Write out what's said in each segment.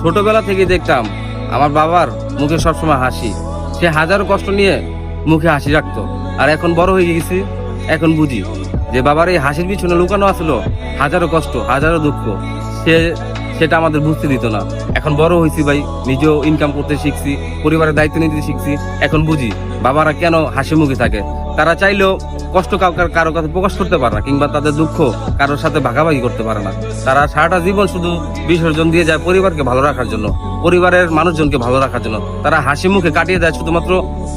ছোটবেলা থেকে দেখতাম আমার বাবার মুখে সবসময় হাসি। সে হাজারো কষ্ট নিয়ে মুখে হাসি রাখতো। আর এখন বড় হয়ে গেছি, এখন বুঝি যে বাবার এই হাসির পিছনে লুকানো আসলো হাজারো কষ্ট, হাজারো দুঃখ। সে সেটা আমাদের বুঝতে দিত না। এখন বড় হয়েছি ভাই, নিজেও ইনকাম করতে শিখছি, পরিবারের দায়িত্ব নিতে শিখছি। এখন বুঝি বাবারা কেন হাসি মুখে থাকে। তারা চাইলেও কষ্ট কারো কাছে প্রকাশ করতে পারে না, কিংবা তাদের দুঃখ কারোর সাথে ভাগাভাগি করতে পারে না। তারা সারাটা জীবন শুধু বিসর্জন দিয়ে যায় পরিবারকে ভালো রাখার জন্য, পরিবারের মানুষজনকে ভালো রাখার জন্য। তারা হাসি মুখে কাটিয়ে দেয় শুধুমাত্র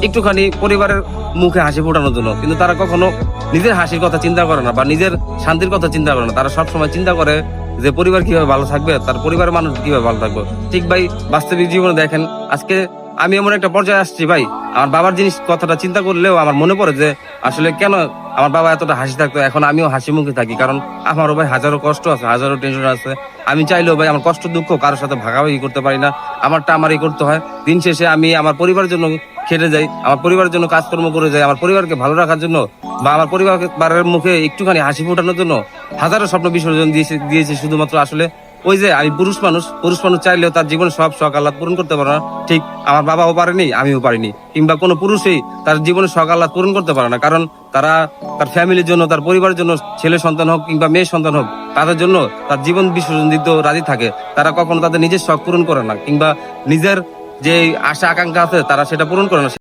একটুখানি পরিবারের মুখে হাসি ফোটানোর জন্য। কিন্তু তারা কখনো নিজের হাসির কথা চিন্তা করে না বা নিজের শান্তির কথা চিন্তা করে না। তারা সবসময় চিন্তা করে যে পরিবার কিভাবে ভালো থাকবে, তার পরিবারের মানুষ কিভাবে ভালো থাকবে। ঠিক ভাই, বাস্তবিক জীবনে দেখেন, আজকে আমি এমন একটা পর্যায়ে আসছি ভাই, আমার বাবার জিনিস কথাটা চিন্তা করলেও আমার মনে পড়ে যে আসলে কেন আমার বাবা এতটা হাসি থাকতো, এখন আমিও হাসি মুখে থাকি। কারণ আমারও ভাই হাজারো কষ্ট আছে, হাজারো টেনশন আছে। আমি চাইলেও ভাই আমার কষ্ট দুঃখ কারোর সাথে ভাগাভাগি করতে পারি না। আমারটা আমারই করতে হয়। দিন শেষে আমি আমার পরিবারের জন্য খেটে যাই, আমার পরিবারের জন্য কাজকর্ম করে যাই, আমার পরিবারকে ভালো রাখার জন্য বা আমার পরিবারের মুখে একটুখানি হাসি ফোটানোর জন্য হাজারো স্বপ্ন বিসর্জন দিয়েছি শুধুমাত্র আসলে ওই যে আমি পুরুষ মানুষ চাইলেও তার জীবনে সব শখ আহ্লাদ পূরণ করতে পারে না। ঠিক আমার বাবাও পারেনি, আমিও পারিনি, কিংবা কোনো পুরুষই তার জীবনে শখ আহ্লাদ পূরণ করতে পারে না। কারণ তারা তার ফ্যামিলির জন্য, তার পরিবারের জন্য, ছেলে সন্তান হোক কিংবা মেয়ে সন্তান হোক, তাদের জন্য তার জীবন বিসর্জন দিতে রাজি থাকে। তারা কখনো তাদের নিজের শখ পূরণ করে না, কিংবা নিজের যে আশা আকাঙ্ক্ষা আছে তারা সেটা পূরণ করে না।